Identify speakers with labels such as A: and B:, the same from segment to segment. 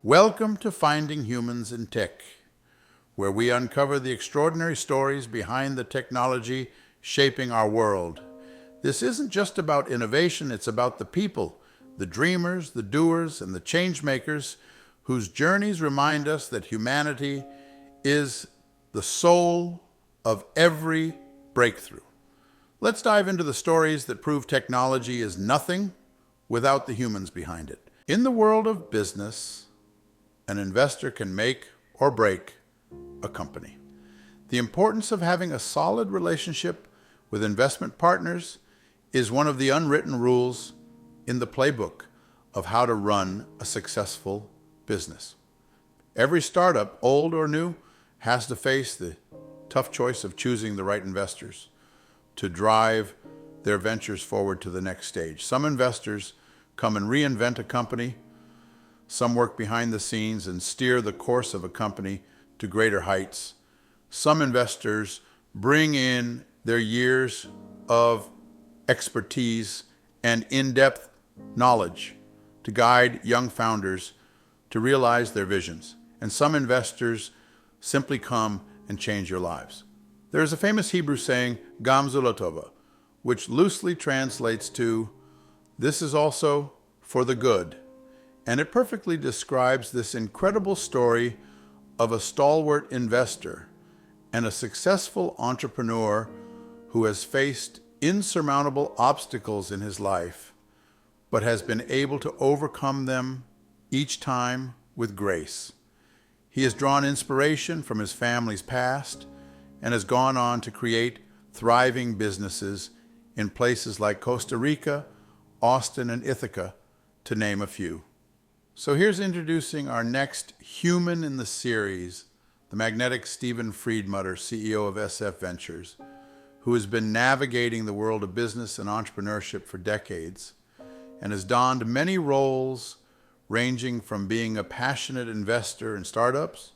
A: Welcome to Finding Humans in Tech, where we uncover the extraordinary stories behind the technology shaping our world. This isn't just about innovation, it's about the people, the dreamers, the doers, and the change makers whose journeys remind us that humanity is the soul of every breakthrough. Let's dive into the stories that prove technology is nothing without the humans behind it. In the world of business, an investor can make or break a company. The importance of having a solid relationship with investment partners is one of the unwritten rules in the playbook of how to run a successful business. Every startup, old or new, has to face the tough choice of choosing the right investors to drive their ventures forward to the next stage. Some investors come and reinvent a company. Some work behind the scenes and steer the course of a company to greater heights. Some investors bring in their years of expertise and in-depth knowledge to guide young founders to realize their visions. And some investors simply come and change your lives. There is a famous Hebrew saying, Gam zu l'tova, which loosely translates to, this is also for the good. And it perfectly describes this incredible story of a stalwart investor and a successful entrepreneur who has faced insurmountable obstacles in his life, but has been able to overcome them each time with grace. He has drawn inspiration from his family's past and has gone on to create thriving businesses in places like Costa Rica, Austin, and Ithaca, to name a few. So here's introducing our next human in the series, the magnetic Steven Freidmutter, CEO of SF Ventures, who has been navigating the world of business and entrepreneurship for decades and has donned many roles ranging from being a passionate investor in startups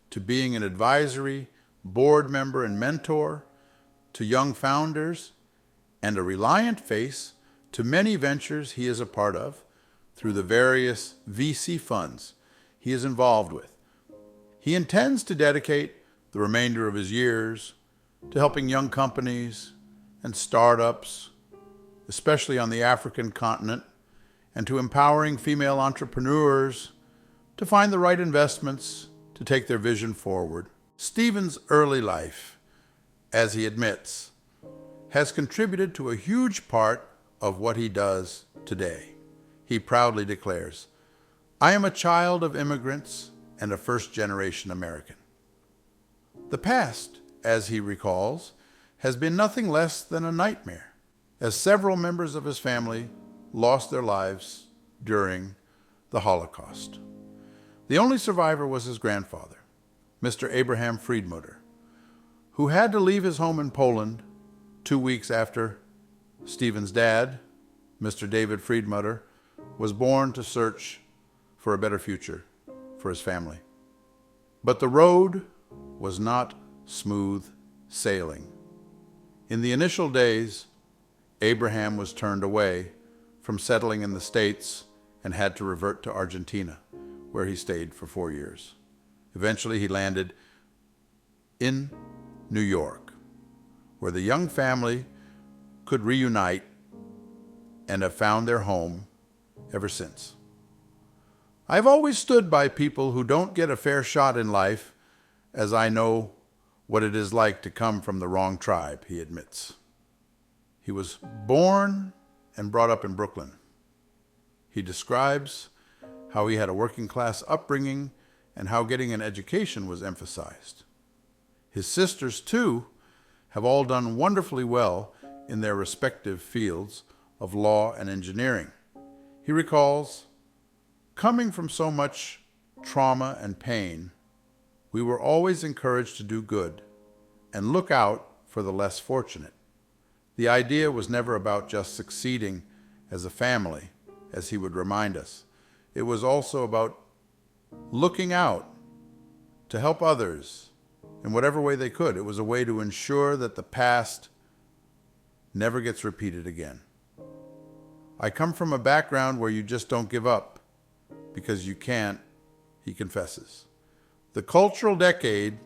A: to being an advisory, board member and mentor to young founders and a reliant face to many ventures he is a part of through the various VC funds he is involved with. He intends to dedicate the remainder of his years to helping young companies and startups, especially on the African continent, and to empowering female entrepreneurs to find the right investments to take their vision forward. Steven's early life, as he admits, has contributed to a huge part of what he does today. He proudly declares, I am a child of immigrants and a first-generation American. The past, as he recalls, has been nothing less than a nightmare, as several members of his family lost their lives during the Holocaust. The only survivor was his grandfather, Mr. Abraham Freidmutter, who had to leave his home in Poland 2 weeks after Steven's dad, Mr. David Freidmutter, was born to search for a better future for his family. But the road was not smooth sailing. In the initial days, Abraham was turned away from settling in the States and had to revert to Argentina, where he stayed for 4 years. Eventually, he landed in New York, where the young family could reunite and have found their home ever since. I've always stood by people who don't get a fair shot in life, as I know what it is like to come from the wrong tribe, he admits. He was born and brought up in Brooklyn. He describes how he had a working-class upbringing and how getting an education was emphasized. His sisters, too, have all done wonderfully well in their respective fields of law and engineering. He recalls, coming from so much trauma and pain, we were always encouraged to do good and look out for the less fortunate. The idea was never about just succeeding as a family, as he would remind us. It was also about looking out to help others in whatever way they could. It was a way to ensure that the past never gets repeated again. I come from a background where you just don't give up because you can't he confesses. The cultural decade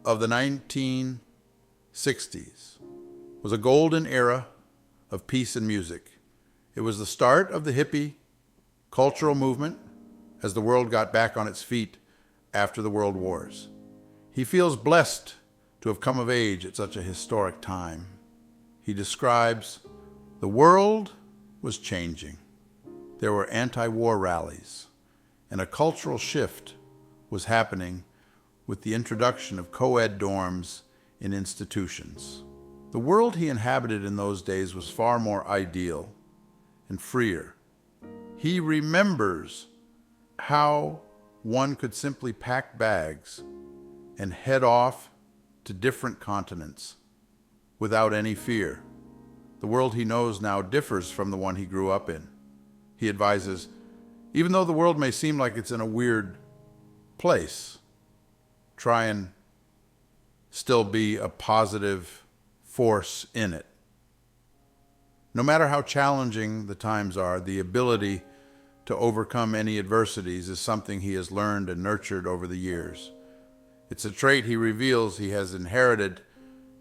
A: of the 1960s was a golden era of peace and music. It was the start of the hippie cultural movement as the world got back on its feet after the world wars. He feels blessed to have come of age at such a historic time. He describes the world was changing. There were anti-war rallies, and a cultural shift was happening with the introduction of co-ed dorms in institutions. The world he inhabited in those days was far more ideal and freer. He remembers how one could simply pack bags and head off to different continents without any fear. The world he knows now differs from the one he grew up in. He advises, even though the world may seem like it's in a weird place, try and still be a positive force in it. No matter how challenging the times are, the ability to overcome any adversities is something he has learned and nurtured over the years. It's a trait he reveals he has inherited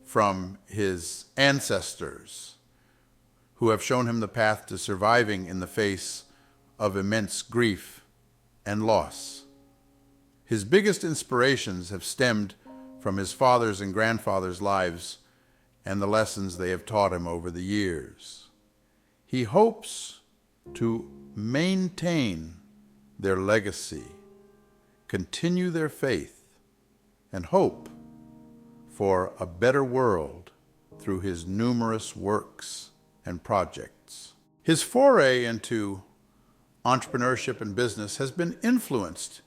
A: from his ancestors, who have shown him the path to surviving in the face of immense grief and loss. His biggest inspirations have stemmed from his father's and grandfather's lives and the lessons they have taught him over the years. He hopes to maintain their legacy, continue their faith, and hope for a better world through his numerous works and projects. His foray into entrepreneurship and business has been influenced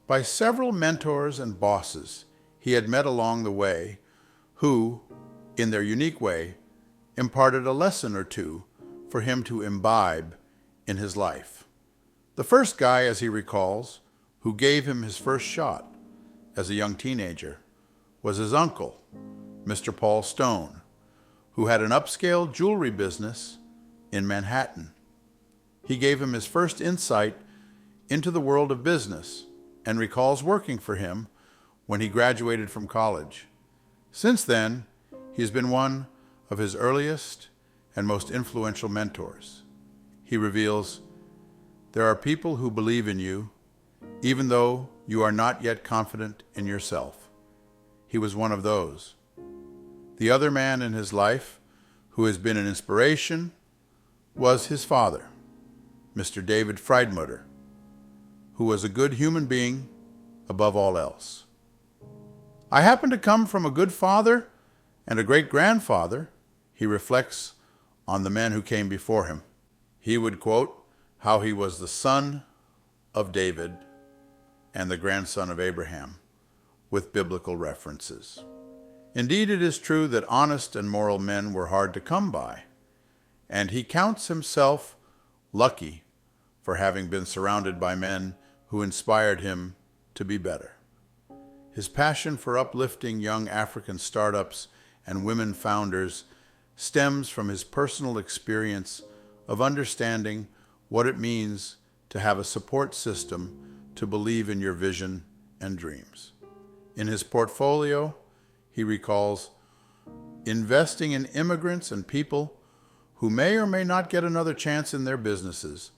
A: by several mentors and bosses he had met along the way who, in their unique way, imparted a lesson or two for him to imbibe in his life. The first guy, as he recalls, who gave him his first shot as a young teenager was his uncle, Mr. Paul Stone, who had an upscale jewelry business in Manhattan. He gave him his first insight into the world of business and recalls working for him when he graduated from college. Since then, he has been one of his earliest and most influential mentors. He reveals, there are people who believe in you, even though you are not yet confident in yourself. He was one of those. The other man in his life who has been an inspiration was his father, Mr. David Freidmutter, who was a good human being above all else. I happen to come from a good father and a great-grandfather, he reflects on the men who came before him. He would quote how he was the son of David and the grandson of Abraham, with biblical references. Indeed, it is true that honest and moral men were hard to come by, and he counts himself lucky for having been surrounded by men who inspired him to be better. His passion for uplifting young African startups and women founders stems from his personal experience of understanding what it means to have a support system to believe in your vision and dreams. In his portfolio, he recalls investing in immigrants and people who may or may not get another chance in their businesses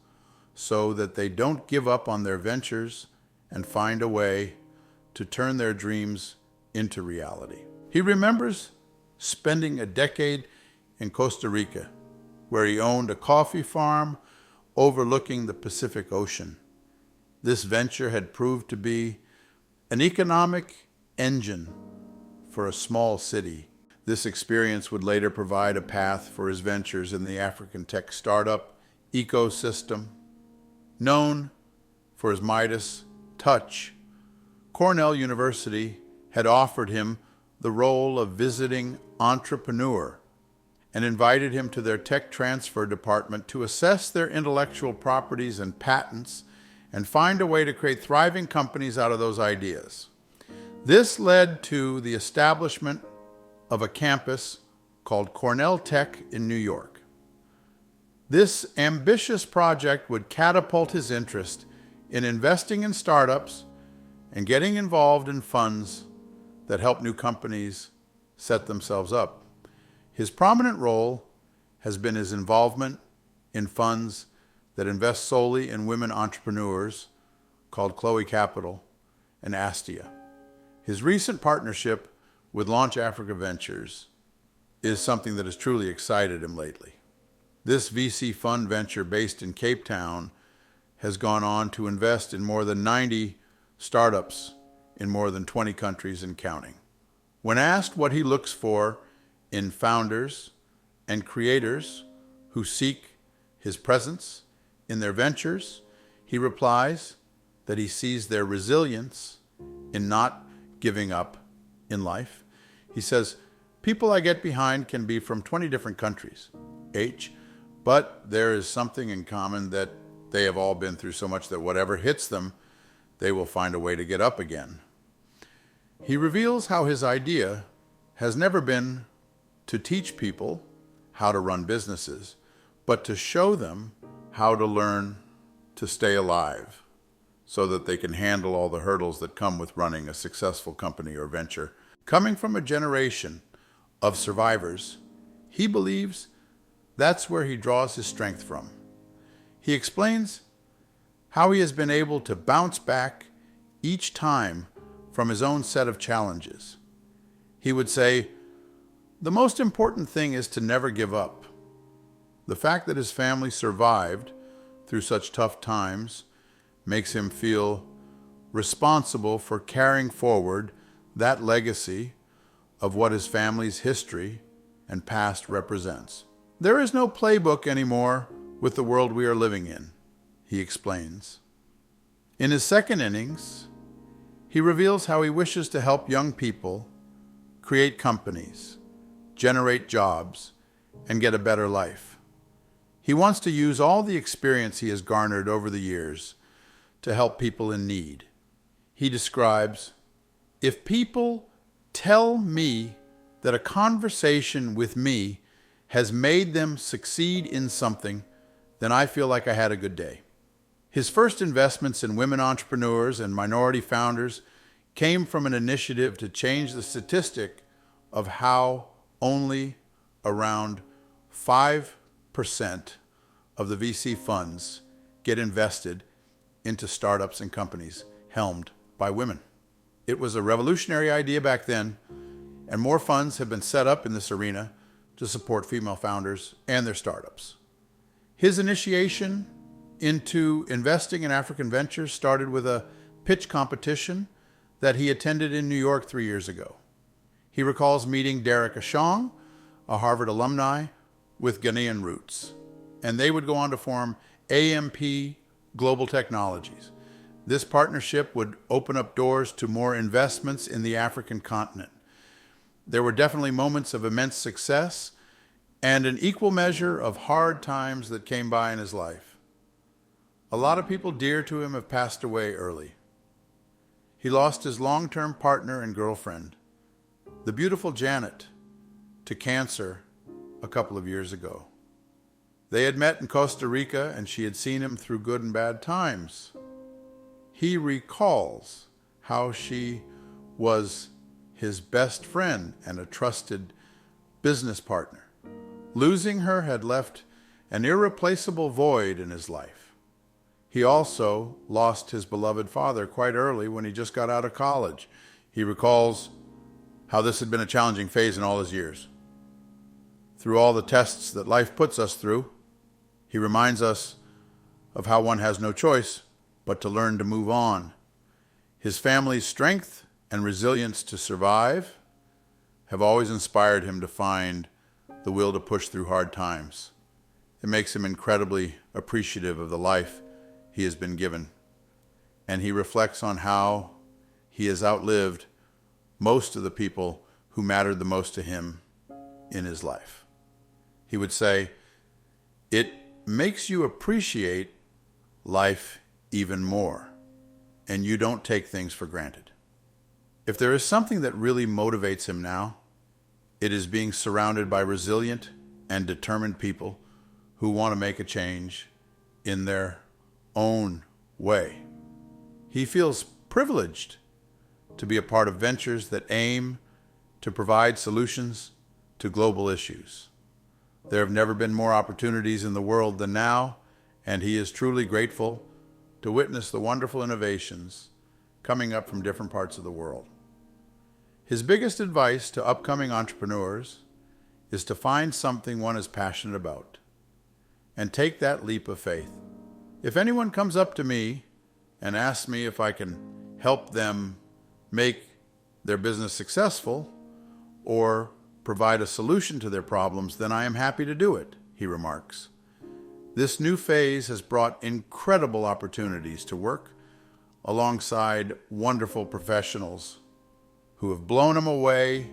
A: so that they don't give up on their ventures and find a way to turn their dreams into reality. He remembers spending a decade in Costa Rica, where he owned a coffee farm overlooking the Pacific Ocean. This venture had proved to be an economic engine for a small city. This experience would later provide a path for his ventures in the African tech startup ecosystem. Known for his Midas touch, Cornell University had offered him the role of visiting entrepreneur and invited him to their tech transfer department to assess their intellectual properties and patents and find a way to create thriving companies out of those ideas. This led to the establishment of a campus called Cornell Tech in New York. This ambitious project would catapult his interest in investing in startups and getting involved in funds that help new companies set themselves up. His prominent role has been his involvement in funds that invest solely in women entrepreneurs called Chloe Capital and Astia. His recent partnership with Launch Africa Ventures is something that has truly excited him lately. This VC fund venture based in Cape Town has gone on to invest in more than 90 startups in more than 20 countries and counting. When asked what he looks for in founders and creators who seek his presence in their ventures, he replies that he sees their resilience in not giving up in life. He says, people I get behind can be from 20 different countries, but there is something in common that they have all been through so much that whatever hits them, they will find a way to get up again. He reveals how his idea has never been to teach people how to run businesses, but to show them how to learn to stay alive so that they can handle all the hurdles that come with running a successful company or venture. Coming from a generation of survivors, he believes that's where he draws his strength from. He explains how he has been able to bounce back each time from his own set of challenges. He would say, the most important thing is to never give up. The fact that his family survived through such tough times makes him feel responsible for carrying forward that legacy of what his family's history and past represents. There is no playbook anymore with the world we are living in, he explains. In his second innings, he reveals how he wishes to help young people create companies, generate jobs, and get a better life. He wants to use all the experience he has garnered over the years to help people in need. He describes, if people tell me that a conversation with me has made them succeed in something, then I feel like I had a good day. His first investments in women entrepreneurs and minority founders came from an initiative to change the statistic of how only around 5% of the VC funds get invested into startups and companies helmed by women. It was a revolutionary idea back then, and more funds have been set up in this arena to support female founders and their startups. His initiation into investing in African ventures started with a pitch competition that he attended in New York 3 years ago. He recalls meeting Derek Ashong, a Harvard alumni with Ghanaian roots, and they would go on to form AMP Global Technologies. This partnership would open up doors to more investments in the African continent. There were definitely moments of immense success and an equal measure of hard times that came by in his life. A lot of people dear to him have passed away early. He lost his long-term partner and girlfriend, the beautiful Janet, to cancer a couple of years ago. They had met in Costa Rica, and she had seen him through good and bad times. He recalls how she was his best friend and a trusted business partner. Losing her had left an irreplaceable void in his life. He also lost his beloved father quite early when he just got out of college. He recalls how this had been a challenging phase in all his years. Through all the tests that life puts us through, he reminds us of how one has no choice but to learn to move on. His family's strength and resilience to survive have always inspired him to find the will to push through hard times. It makes him incredibly appreciative of the life he has been given, and he reflects on how he has outlived most of the people who mattered the most to him in his life. He would say, it makes you appreciate life even more, and you don't take things for granted. If there is something that really motivates him now, it is being surrounded by resilient and determined people who want to make a change in their own way. He feels privileged to be a part of ventures that aim to provide solutions to global issues. There have never been more opportunities in the world than now, and he is truly grateful to witness the wonderful innovations coming up from different parts of the world. His biggest advice to upcoming entrepreneurs is to find something one is passionate about and take that leap of faith. If anyone comes up to me and asks me if I can help them make their business successful or provide a solution to their problems, then I am happy to do it, he remarks. This new phase has brought incredible opportunities to work alongside wonderful professionals who have blown him away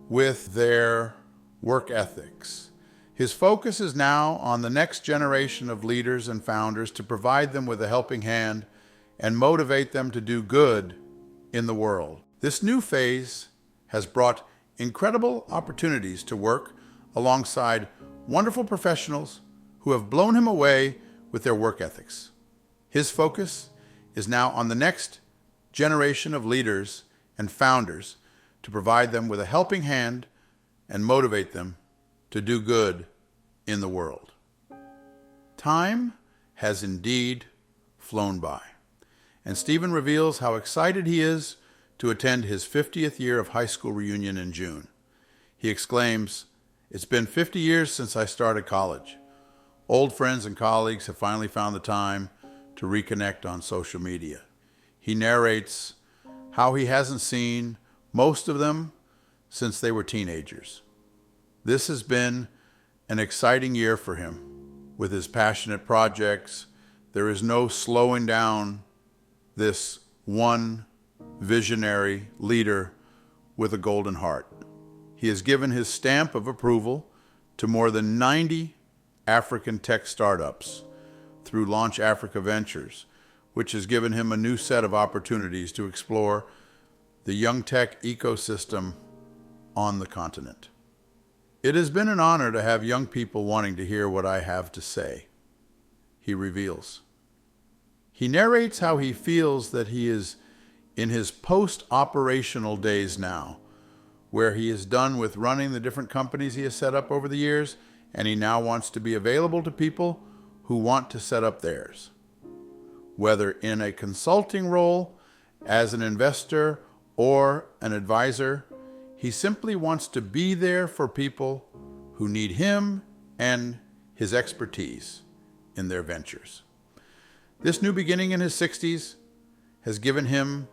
A: with their work ethics. His focus is now on the next generation of leaders and founders to provide them with a helping hand and motivate them to do good in the world. This new phase has brought incredible opportunities to work alongside wonderful professionals who have blown him away with their work ethics. His focus is now on the next generation of leaders and founders to provide them with a helping hand and motivate them to do good in the world. Time has indeed flown by, and Steven reveals how excited he is to attend his 50th year of high school reunion in June. He exclaims, "It's been 50 years since I started college. Old friends and colleagues have finally found the time to reconnect on social media." He narrates how he hasn't seen most of them since they were teenagers. This has been an exciting year for him. With his passionate projects, there is no slowing down this one visionary leader with a golden heart. He has given his stamp of approval to more than 90 African tech startups through Launch Africa Ventures, which has given him a new set of opportunities to explore the young tech ecosystem on the continent. It has been an honor to have young people wanting to hear what I have to say, he reveals. He narrates how he feels that he is in his post-operational days now, where he is done with running the different companies he has set up over the years, and he now wants to be available to people who want to set up theirs. Whether in a consulting role, as an investor, or an advisor, he simply wants to be there for people who need him and his expertise in their ventures. This new beginning in his 60s has given him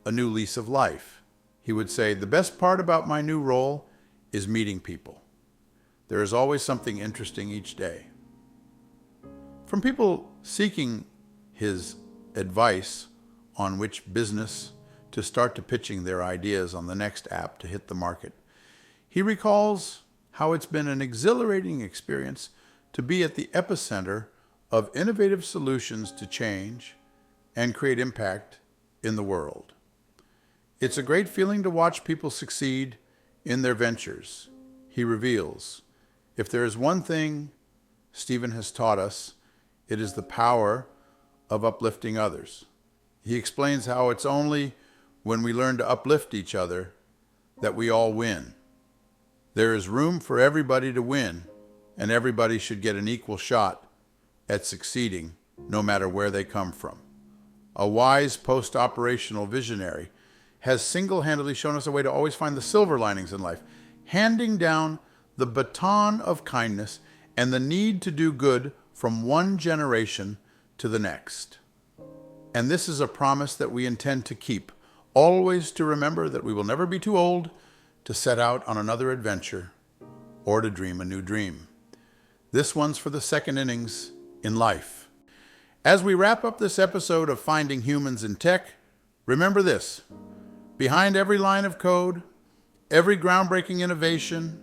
A: a new lease of life. He would say, "The best part about my new role is meeting people. There is always something interesting each day." From people seeking his advice on which business to start to pitching their ideas on the next app to hit the market, he recalls how it's been an exhilarating experience to be at the epicenter of innovative solutions to change and create impact in the world. It's a great feeling to watch people succeed in their ventures, he reveals. If there is one thing Steven has taught us, it is the power of uplifting others. He explains how it's only when we learn to uplift each other that we all win. There is room for everybody to win, and everybody should get an equal shot at succeeding, no matter where they come from. A wise post-operational visionary has single-handedly shown us a way to always find the silver linings in life, handing down the baton of kindness and the need to do good from one generation to the next. And this is a promise that we intend to keep, always to remember that we will never be too old to set out on another adventure or to dream a new dream. This one's for the second innings in life. As we wrap up this episode of Finding Humans in Tech, remember this: behind every line of code, every groundbreaking innovation,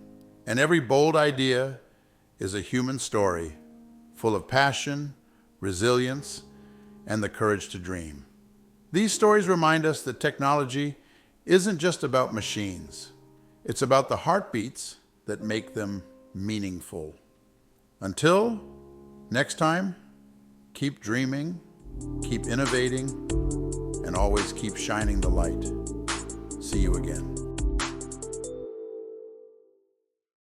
A: and every bold idea is a human story full of passion, resilience, and the courage to dream. These stories remind us that technology isn't just about machines. It's about the heartbeats that make them meaningful. Until next time, keep dreaming, keep innovating, and always keep shining the light. See you again.